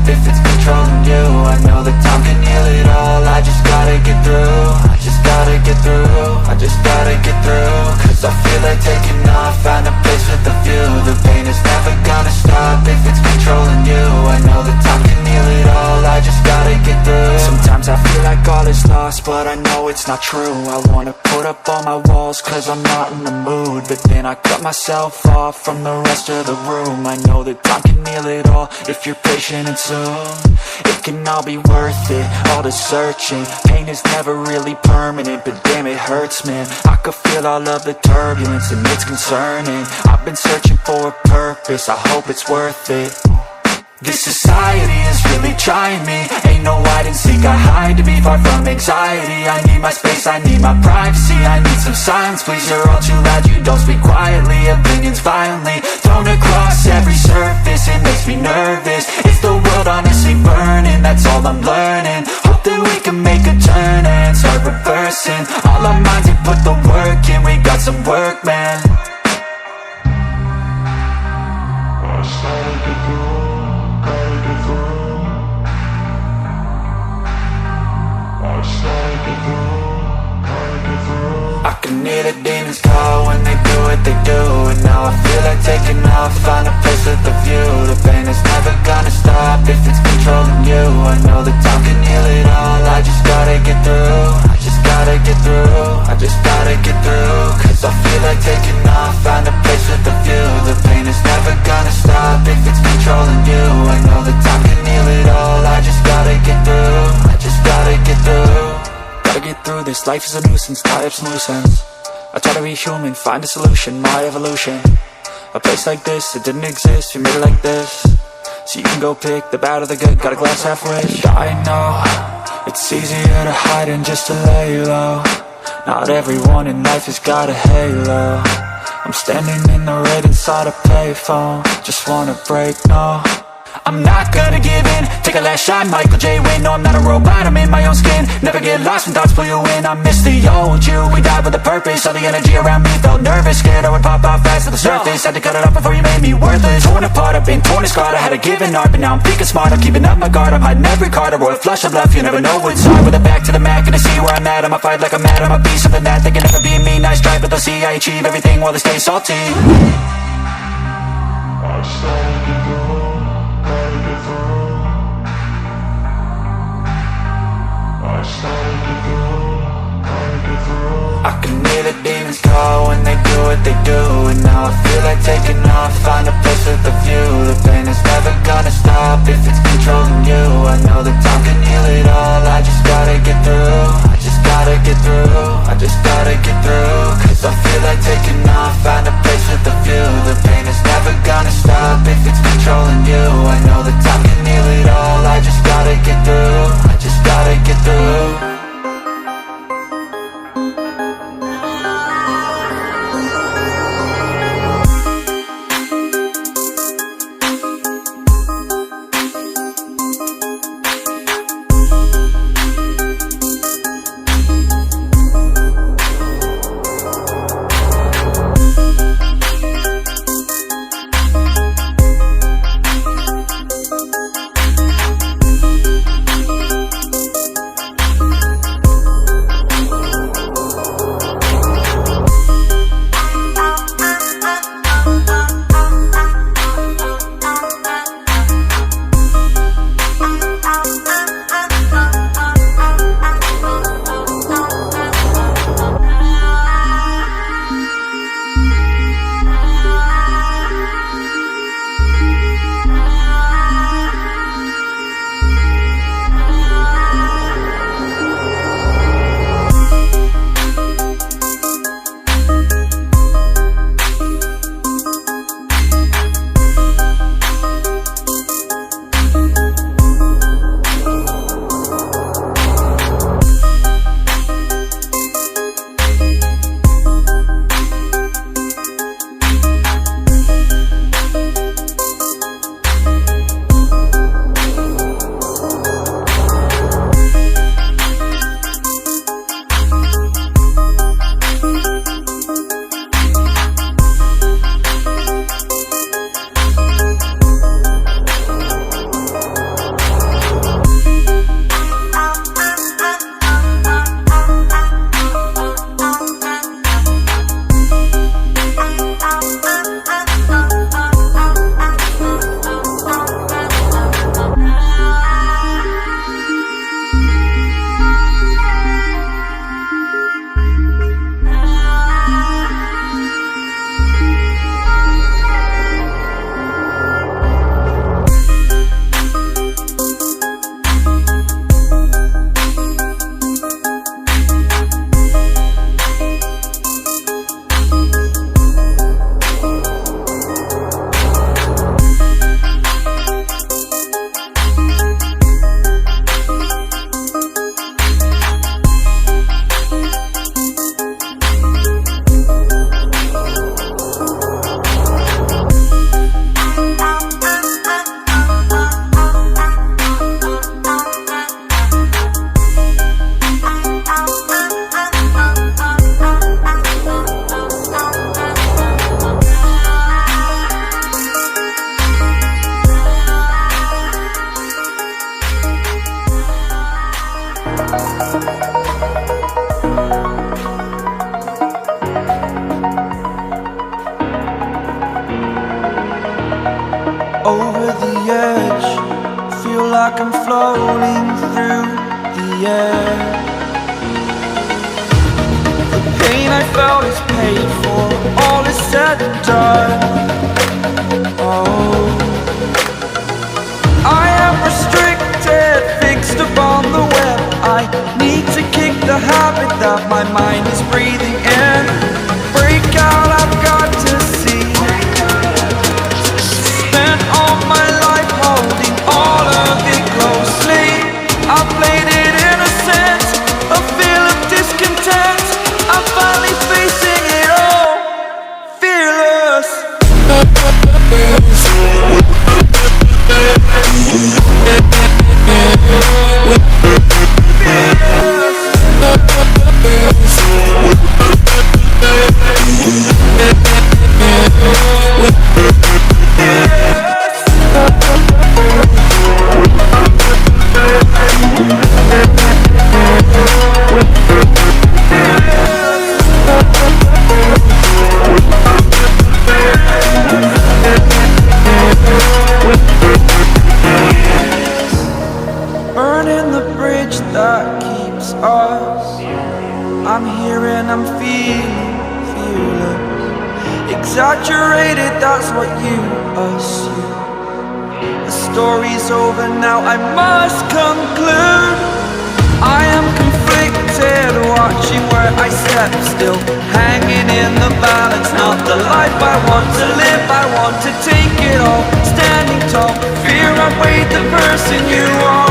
if it's controlling you. I know that time can heal it all. I just gotta get through. I just gotta get through. I just gotta get through. Cause I feel like taking off, find a place with a view. The pain is never gonna stop if it's controlling you. I know that time can heal it all. I just gotta get through. Sometimes I feel like all is lost, but I know it's not true. I wanna put up all my walls cause I'm not in the mood, but then I cut myself off from the rest of the room. I know that time can heal it all if you're patient and soon it can all be worth it, all the searching. Pain is never really permanent, but damn it hurts, man. I could feel all of the turbulence and it's concerning. I've been searching for a purpose, I hope it's worth it. This society is really trying me. Ain't no hide and seek, I hide to be far from anxiety. I need my space, I need my privacy. I need some silence, please, you're all too loud. You don't speak quietly, opinions violently thrown across every surface. It makes me nervous. Is the world honestly burning? That's all I'm learning. Hope that we can make a turn and start reversing all our minds and put the work in. We got some work, man. I can hear the demons call when they do what they do. And now I feel like taking off, find a place with a view. The pain is never gonna stop if it's controlling you. I know that time can heal it all. I just gotta get through. I just gotta get through. I just gotta get through. Cause I feel like taking off, find a place with a view. The pain is never gonna stop if it's controlling you. I know that time can heal it all. I just gotta get through. I just gotta get through. Gotta get through this, life is a nuisance, tie up some loose ends. I try to be human, find a solution, my evolution. A place like this, it didn't exist, we made it like this. So you can go pick the bad or the good, got a glass half rich. I know, it's easier to hide than just to lay low. Not everyone in life has got a halo. I'm standing in the red inside a payphone. Just wanna break, no, I'm not gonna give in. Take a last shot, Michael J. Win. No, I'm not a robot, I'm in my own skin. Never get lost when thoughts pull you in. I miss the old you, we died with a purpose. All the energy around me felt nervous, scared I would pop out fast to the surface. Had to cut it off before you made me worthless. Torn apart, I've been torn and scarred. I had a given art, but now I'm thinking smart. I'm keeping up my guard, I'm hiding every card. A royal flush of love, you never know what's hard. With a back to the mat, gonna see where I'm at. I'ma fight like I'm mad, I'ma be something that they can never be me. Nice try, but they'll see I achieve everything while they stay salty. I started to go. I can hear the demons call when they do what they do. And now I feel like taking off, find a place with a view. The pain is never gonna stop if it's controlling you. I know that time can heal it all. I just gotta get through. I just gotta get through. I just gotta get through. Cause I feel like taking off, find a place with a view. The pain is never gonna stop if it's controlling you. I know that time can heal it all. I just gotta get through. I just gotta get through. edge, feel like I'm floating through the air. The pain I felt is paid for, all is said and done. Oh, I am restricted, fixed upon the web. I need to kick the habit that my mind is breathing in. Break out, I've got to see. Spent all my life holding all of it closely. I played it innocent, a feel of discontent. I'm finally facing it all, fearless. Burning the bridge that keeps us. I'm here and I'm feeling fearless. Exaggerated, that's what you assume. The story's over now, I must conclude. I am conflicted, watching where I step still, hanging in the balance. Not the life I want to live, I want to take it all. Standing tall, fear I weighed the person you are.